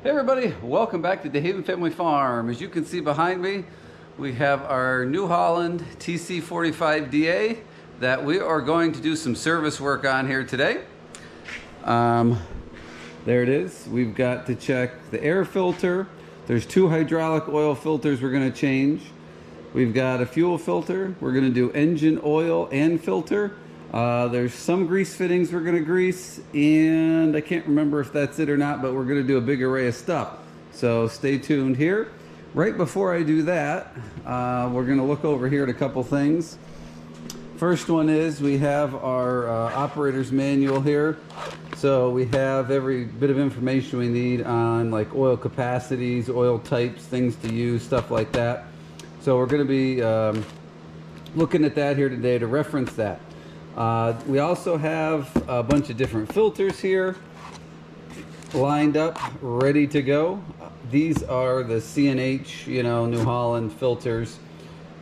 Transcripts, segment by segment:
Hey everybody, welcome back to DeHaven Family Farm. As you can see behind me, we have our New Holland TC45DA that we are going to do some service work on here today. There it is. We've got to check the air filter. There's 2 hydraulic oil filters we're going to change. We've got a fuel filter. We're going to do engine oil and filter. There's some grease fittings we're going to grease, and I can't remember if that's it or not, but we're going to do a big array of stuff. So stay tuned here. Right before I do that, we're going to look over here at a couple things. First one is we have our operator's manual here. So we have every bit of information we need on like oil capacities, oil types, things to use, stuff like that. So we're going to be looking at that here today to reference that. We also have a bunch of different filters here lined up, ready to go. These are the C&H, New Holland filters.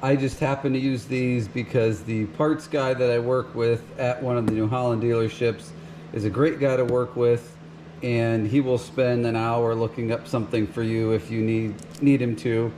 I just happen to use these because the parts guy that I work with at one of the New Holland dealerships is a great guy to work with, and he will spend an hour looking up something for you if you need him to.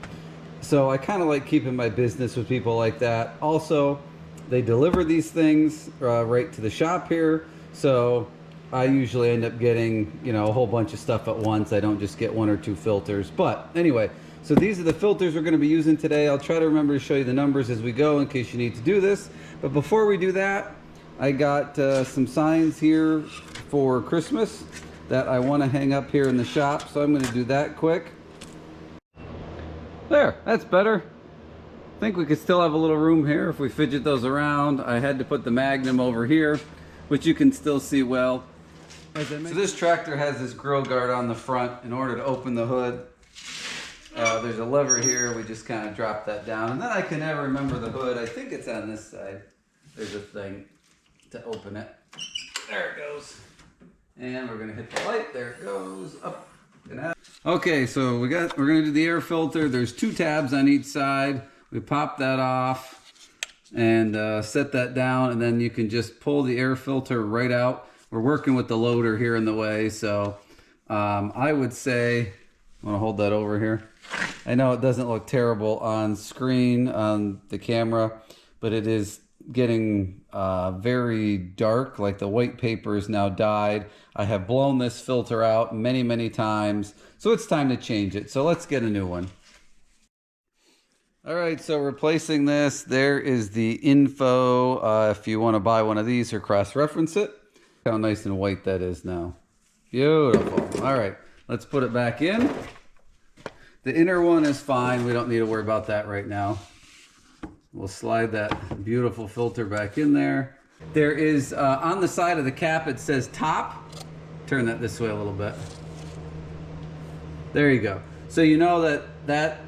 So I kind of like keeping my business with people like that. Also, they deliver these things right to the shop here, so I usually end up getting a whole bunch of stuff at once. I don't just get 1 or 2 filters. But anyway, so these are the filters we're going to be using today. I'll try to remember to show you the numbers as we go in case you need to do this. But before we do that, I got some signs here for Christmas that I want to hang up here in the shop, so I'm going to do that quick. There, that's better. I think we could still have a little room here if we fidget those around. I had to put the Magnum over here, which you can still see well. So this tractor has this grill guard on the front. In order to open the hood, there's a lever here. We just kind of drop that down. And then I can never remember the hood. I think it's on this side. There's a thing to open it. There it goes. And we're going to hit the light. There it goes. Up and out. Okay, so we're going to do the air filter. There's 2 tabs on each side. We pop that off and set that down, and then you can just pull the air filter right out. We're working with the loader here in the way, so I would say, I want to hold that over here. I know it doesn't look terrible on screen on the camera, but it is getting very dark, like the white paper is now dyed. I have blown this filter out many, many times, so it's time to change it. So let's get a new one. All right, so replacing this, there is the info if you want to buy one of these or cross-reference it. Look how nice and white that is now. Beautiful. All right, let's put it back in. The inner one is fine. We don't need to worry about that right now. We'll slide that beautiful filter back in there. There is, on the side of the cap, it says top. Turn that this way a little bit. There you go. So you know that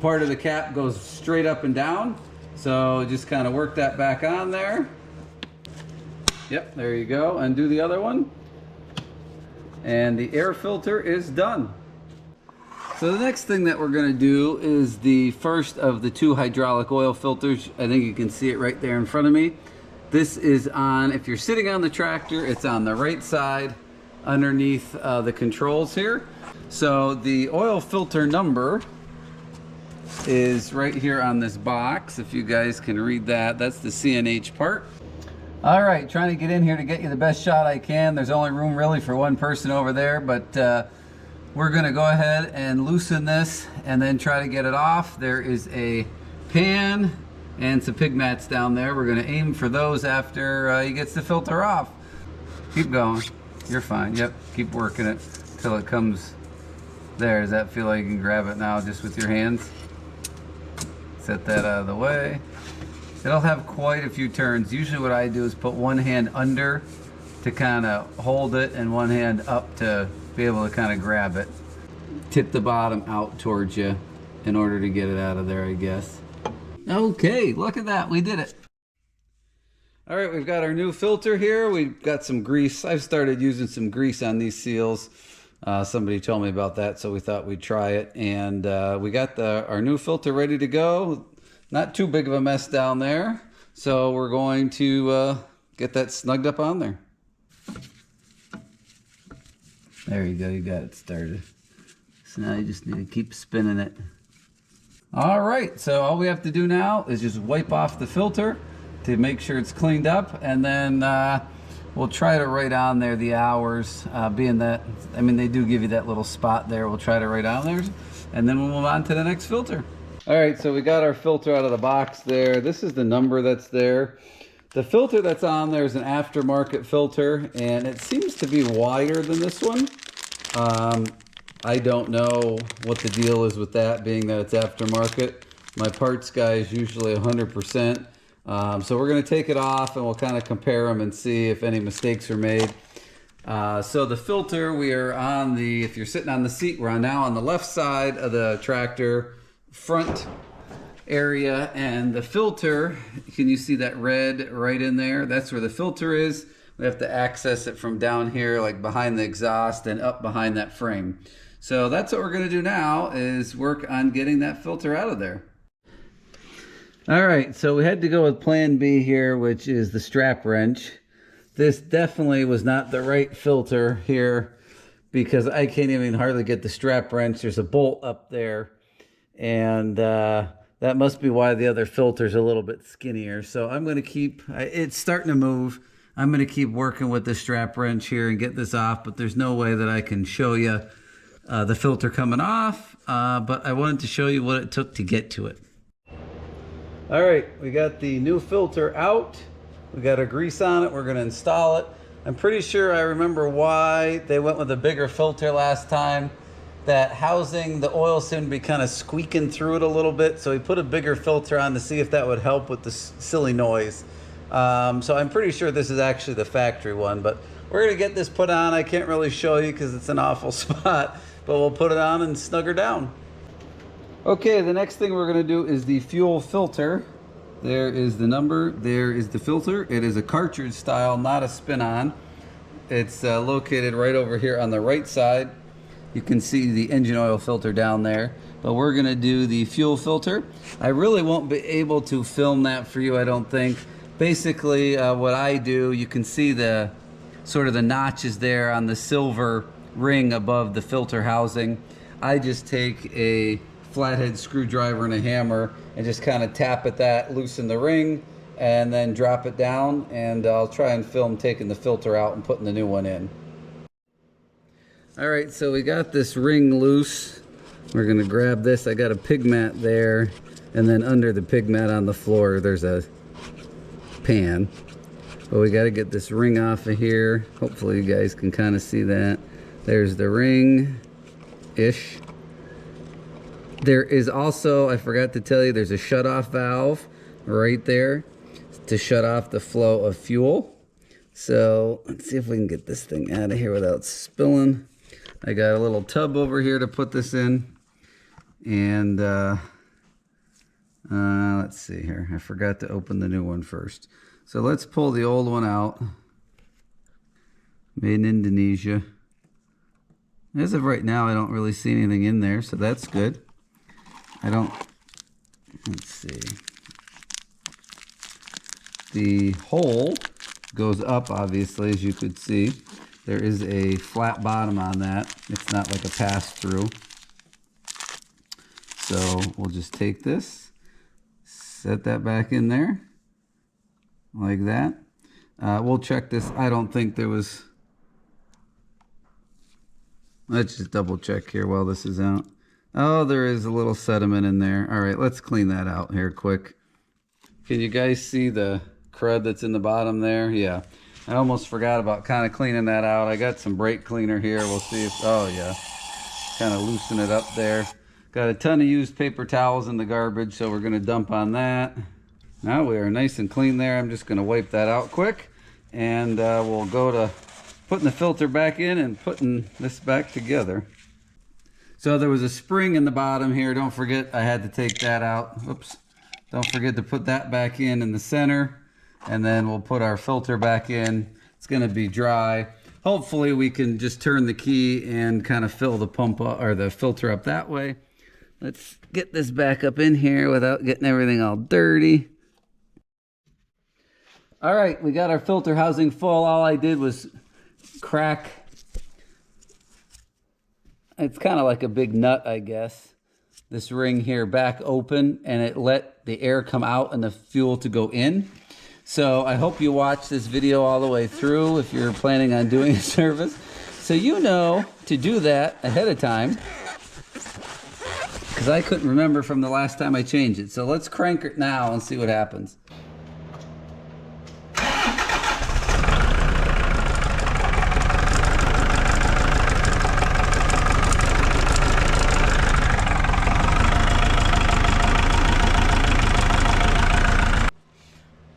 part of the cap goes straight up and down, so just kind of work that back on there. Yep, there you go. Undo the other one, and the air filter is done. So the next thing that we're going to do is the first of the 2 hydraulic oil filters. I think you can see it right there in front of me. This is on, if you're sitting on the tractor, it's on the right side underneath the controls here. So the oil filter number is right here on this box. If you guys can read that, that's the C&H part. All right, trying to get in here to get you the best shot I can. There's only room really for 1 person over there, but we're gonna go ahead and loosen this and then try to get it off. There is a pan and some pig mats down there. We're gonna aim for those after he gets the filter off. Keep going, you're fine. Yep, keep working it till it comes there. Does that feel like you can grab it now just with your hands? Set that out of the way. It'll have quite a few turns. Usually what I do is put 1 hand under to kind of hold it and 1 hand up to be able to kind of grab it. Tip the bottom out towards you in order to get it out of there, I guess. Okay, look at that, we did it. All right, we've got our new filter here. We've got some grease. I've started using some grease on these seals. Somebody told me about that, so we thought we'd try it. And we got our new filter ready to go. Not too big of a mess down there. So we're going to get that snugged up on there. There you go, you got it started. So now you just need to keep spinning it. All right, so all we have to do now is just wipe off the filter to make sure it's cleaned up, and then we'll try to write on there the hours, being that, I mean, they do give you that little spot there. We'll try to write on there, and then we'll move on to the next filter. All right, so we got our filter out of the box there. This is the number that's there. The filter that's on there is an aftermarket filter, and it seems to be wider than this one. I don't know what the deal is with that, being that it's aftermarket. My parts guy is usually 100%. So we're going to take it off and we'll kind of compare them and see if any mistakes are made. So the filter, we are on the, if you're sitting on the seat, we're now on the left side of the tractor front area, and the filter, can you see that red right in there? That's where the filter is. We have to access it from down here, like behind the exhaust and up behind that frame. So that's what we're going to do now, is work on getting that filter out of there. All right, so we had to go with plan B here, which is the strap wrench. This definitely was not the right filter here, because I can't even hardly get the strap wrench. There's a bolt up there, and that must be why the other filter's a little bit skinnier. So I'm going to keep, it's starting to move. I'm going to keep working with the strap wrench here and get this off, but there's no way that I can show you the filter coming off, but I wanted to show you what it took to get to it. All right, we got the new filter out. We got our grease on it. We're going to install it. I'm pretty sure I remember why they went with a bigger filter last time. That housing, the oil seemed to be kind of squeaking through it a little bit, so we put a bigger filter on to see if that would help with the silly noise. So I'm pretty sure this is actually the factory one, but we're going to get this put on. I can't really show you because it's an awful spot, but we'll put it on and snug her down. Okay, the next thing we're going to do is the fuel filter. There is the number, there is the filter. It is a cartridge style, not a spin-on. It's located right over here on the right side. You can see the engine oil filter down there, but we're going to do the fuel filter. I really won't be able to film that for you, I don't think. Basically, what I do, you can see the sort of the notches there on the silver ring above the filter housing. I just take a flathead screwdriver and a hammer and just kind of tap at that, loosen the ring, and then drop it down, and I'll try and film taking the filter out and putting the new one in. All right, so we got this ring loose. We're gonna grab this. I got a pig mat there, and then under the pig mat on the floor there's a pan. But we got to get this ring off of here. Hopefully you guys can kind of see that. There's the ring-ish. There is also, I forgot to tell you, there's a shut-off valve right there to shut off the flow of fuel. So let's see if we can get this thing out of here without spilling. I got a little tub over here to put this in. And let's see here. I forgot to open the new one first. So let's pull the old one out. Made in Indonesia. As of right now, I don't really see anything in there, so that's good. Let's see. The hole goes up, obviously, as you could see. There is a flat bottom on that. It's not like a pass-through. So we'll just take this, set that back in there, like that. We'll check this. I don't think there was... Let's just double check here while this is out. Oh, there is a little sediment in there. All right, let's clean that out here quick. Can you guys see the crud that's in the bottom there? Yeah. I almost forgot about kind of cleaning that out. I got some brake cleaner here. We'll see if... Oh, yeah. Kind of loosen it up there. Got a ton of used paper towels in the garbage, so we're going to dump on that. Now we are nice and clean there. I'm just going to wipe that out quick. And we'll go to putting the filter back in and putting this back together. So there was a spring in the bottom here. Don't forget, I had to take that out. Oops. Don't forget to put that back in the center. And then we'll put our filter back in. It's going to be dry. Hopefully we can just turn the key and kind of fill the pump up, or the filter up that way. Let's get this back up in here without getting everything all dirty. All right, we got our filter housing full. All I did was crack it's kind of like a big nut, I guess. This ring here back open, and it let the air come out and the fuel to go in. So I hope you watch this video all the way through if you're planning on doing a service, so you know to do that ahead of time, because I couldn't remember from the last time I changed it. So let's crank it now and see what happens.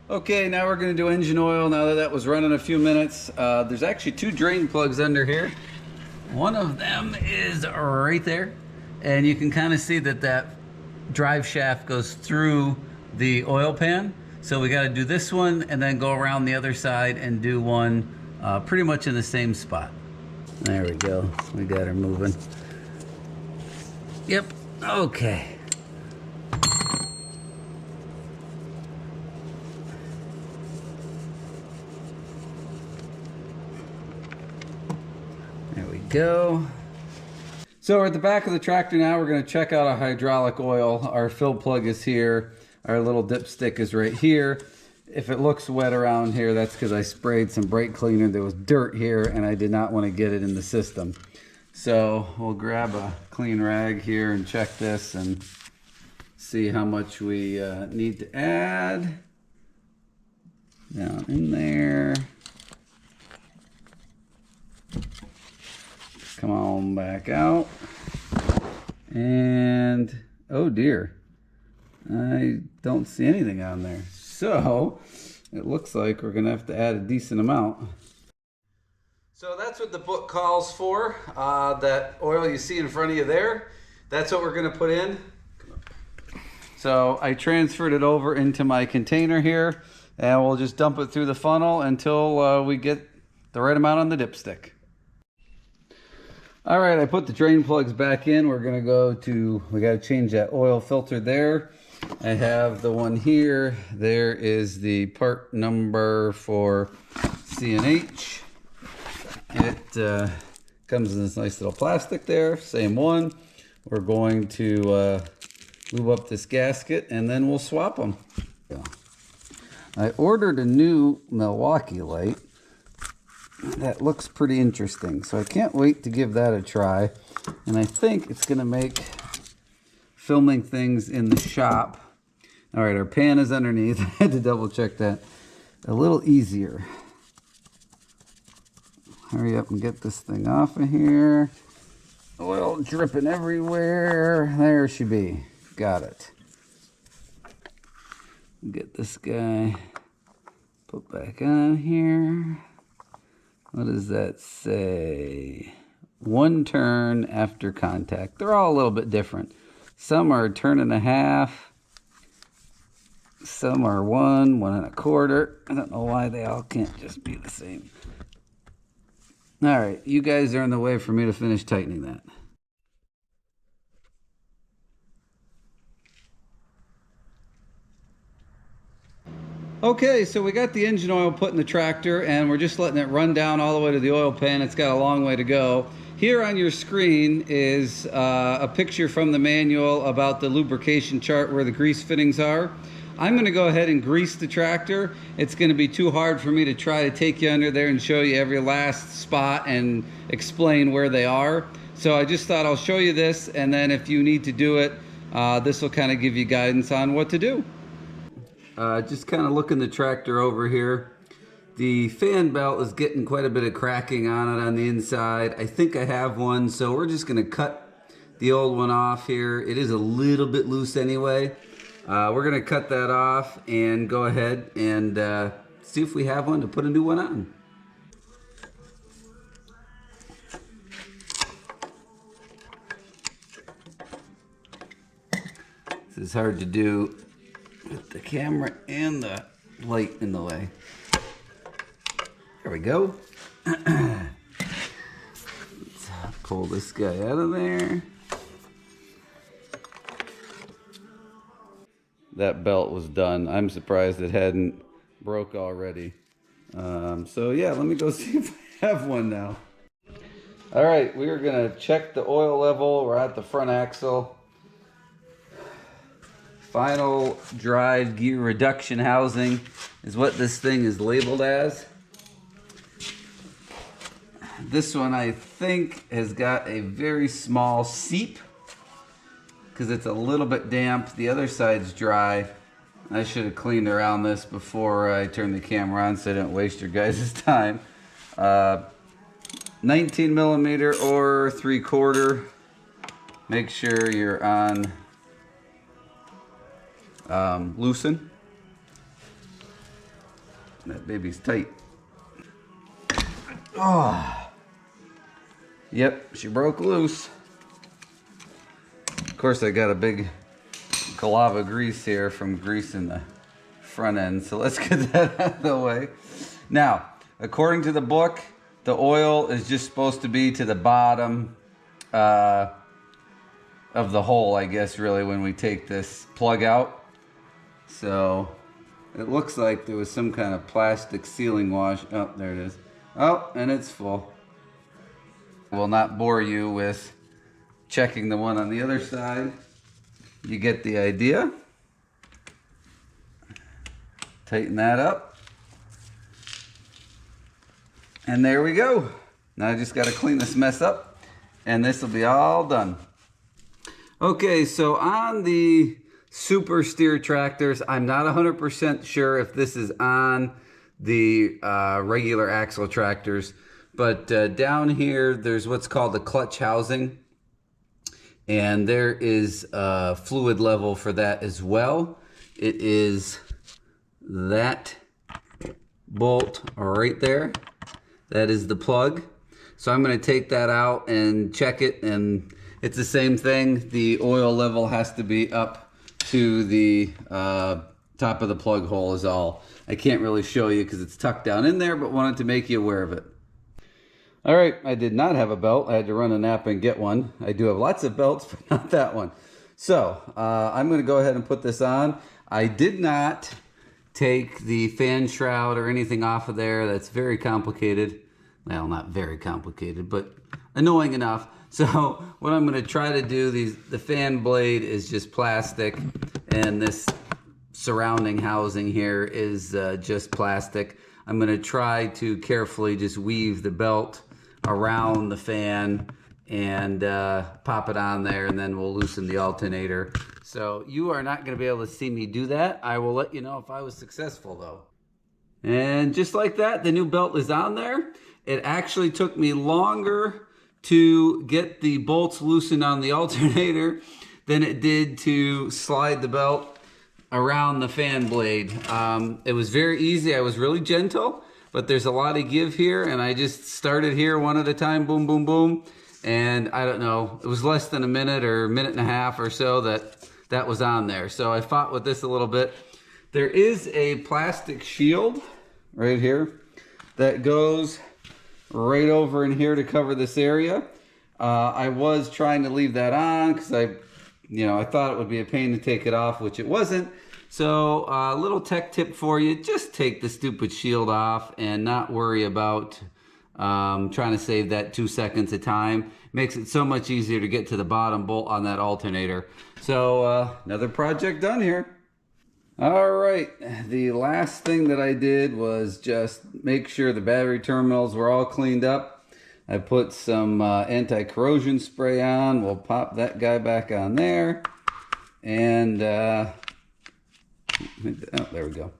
Okay, now we're going to do engine oil. Now that that was running a few minutes, there's actually 2 drain plugs under here. One of them is right there, and you can kind of see that that drive shaft goes through the oil pan. So we got to do this one and then go around the other side and do one pretty much in the same spot. There we go. We got her moving. Yep. Okay. There we go. So we're at the back of the tractor now. We're going to check out our hydraulic oil. Our fill plug is here. Our little dipstick is right here. If it looks wet around here, that's because I sprayed some brake cleaner. There was dirt here and I did not want to get it in the system. So we'll grab a clean rag here and check this and see how much we need to add. Down in there. Come on back out. And oh dear, I don't see anything on there. So it looks like we're gonna have to add a decent amount. So that's what the book calls for. That oil you see in front of you there, that's what we're gonna put in. So I transferred it over into my container here, and we'll just dump it through the funnel until we get the right amount on the dipstick. All right, I put the drain plugs back in. We're gonna go to, we gotta change that oil filter there. I have the one here. There is the part number for CNH. It comes in this nice little plastic there, same one. We're going to lube up this gasket and then we'll swap them. I ordered a new Milwaukee light. That looks pretty interesting, so I can't wait to give that a try. And I think it's gonna make filming things in the shop. All right, our pan is underneath. I had to double check that. A little easier. Hurry up and get this thing off of here. Oil dripping everywhere. There she be. Got it. Get this guy put back on here. What does that say? 1 turn after contact. They're all a little bit different. Some are 1.5 turns. Some are 1, 1 1/4. I don't know why they all can't just be the same. All right, you guys are in the way for me to finish tightening that. Okay, so we got the engine oil put in the tractor and we're just letting it run down all the way to the oil pan. It's got a long way to go. Here on your screen is a picture from the manual about the lubrication chart where the grease fittings are. I'm gonna go ahead and grease the tractor. It's gonna be too hard for me to try to take you under there and show you every last spot and explain where they are. So I just thought I'll show you this, and then if you need to do it, this will kind of give you guidance on what to do. Just kind of looking the tractor over here. The fan belt is getting quite a bit of cracking on it on the inside. I think I have one, so we're just gonna cut the old one off here. It is a little bit loose anyway. We're gonna cut that off and go ahead and see if we have one to put a new one on. This is hard to do with the camera and the light in the way. There we go. Let's pull this guy out of there. That belt was done. I'm surprised it hadn't broke already. So yeah, let me go see if I have one now. All right, we are gonna check the oil level. We're at the front axle. Final drive gear reduction housing is what this thing is labeled as. This one I think has got a very small seep because it's a little bit damp. The other side's dry. I should have cleaned around this before I turned the camera on so I didn't waste your guys' time. 19 millimeter or 3/4. Make sure you're on loosen. That baby's tight. Oh. Yep, she broke loose. Of course, I got a big glob of grease here from greasing the front end, so let's get that out of the way. Now, according to the book, the oil is just supposed to be to the bottom of the hole, I guess, really, when we take this plug out. So it looks like there was some kind of plastic sealing wash. Oh, there it is. Oh, and it's full. I will not bore you with checking the one on the other side. You get the idea. Tighten that up. And there we go. Now I just got to clean this mess up and this will be all done. Okay, so on the super steer tractors, I'm not 100% sure if this is on the regular axle tractors, but down here there's what's called the clutch housing, and there is a fluid level for that as well. It is that bolt right there. That is the plug. So I'm going to take that out and check it, and it's the same thing. The oil level has to be up to the top of the plug hole is all. I can't really show you because it's tucked down in there, but wanted to make you aware of it. All right, I did not have a belt. I had to run a nap and get one. I do have lots of belts, but not that one. So I'm going to go ahead and put this on. I did not take the fan shroud or anything off of there. That's very complicated. Well, not very complicated, but annoying enough. So what I'm going to try to do, the fan blade is just plastic, and this surrounding housing here is just plastic. I'm going to try to carefully just weave the belt around the fan and pop it on there, and then we'll loosen the alternator. So you are not going to be able to see me do that. I will let you know if I was successful though. And just like that, the new belt is on there. It actually took me longer to get the bolts loosened on the alternator than it did to slide the belt around the fan blade. It was very easy. I was really gentle, but there's a lot of give here, and I just started here one at a time, boom, boom, boom. And I don't know, it was less than a minute or a minute and a half or so that was on there. So I fought with this a little bit. There is a plastic shield right here that goes right over in here to cover this area. I was trying to leave that on because I thought it would be a pain to take it off, which it wasn't. So a little tech tip for you, just take the stupid shield off and not worry about trying to save that 2 seconds of time. Makes it so much easier to get to the bottom bolt on that alternator. So another project done here. All right, the last thing that I did was just make sure the battery terminals were all cleaned up. I put some anti-corrosion spray on. We'll pop that guy back on there. And, oh, there we go.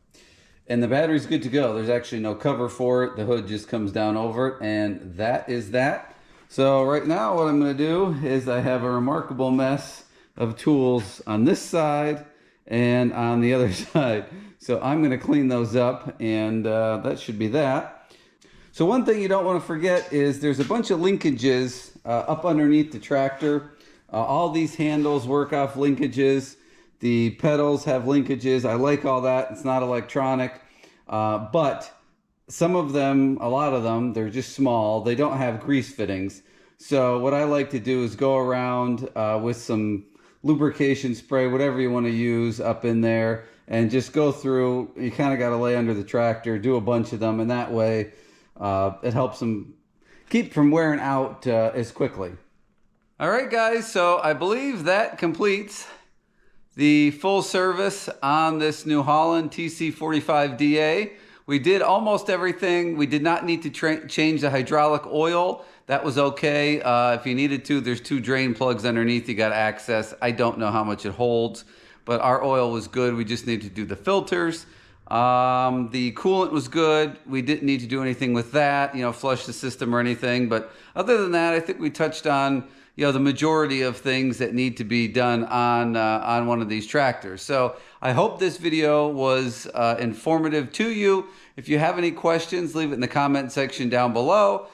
And the battery's good to go. There's actually no cover for it. The hood just comes down over it, and that is that. So right now what I'm gonna do is I have a remarkable mess of tools on this side and on the other side. So I'm going to clean those up, and that should be that. So one thing you don't want to forget is there's a bunch of linkages up underneath the tractor. All these handles work off linkages. The pedals have linkages. I like all that. It's not electronic. But some of them, a lot of them, they're just small. They don't have grease fittings. So what I like to do is go around with some lubrication spray, whatever you want to use up in there, and just go through. You kind of got to lay under the tractor, do a bunch of them, and that way it helps them keep from wearing out as quickly. All right, guys, so I believe that completes the full service on this New Holland TC45DA. We did almost everything. We did not need to change the hydraulic oil. That was okay. If you needed to, there's 2 drain plugs underneath you got access. I don't know how much it holds, but our oil was good. We just need to do the filters. The coolant was good. We didn't need to do anything with that, you know, flush the system or anything. But other than that, I think we touched on, you know, the majority of things that need to be done on one of these tractors. So I hope this video was informative to you. If you have any questions, leave it in the comment section down below.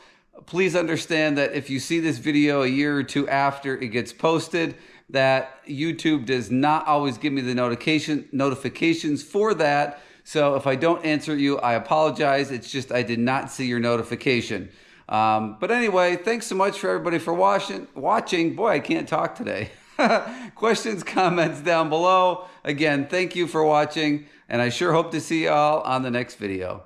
Please understand that if you see this video a year or 2 after it gets posted, that YouTube does not always give me the notifications for that. So if I don't answer you, I apologize. It's just I did not see your notification. But anyway, thanks so much for everybody for watching. Boy, I can't talk today. Questions, comments down below. Again, thank you for watching, and I sure hope to see you all on the next video.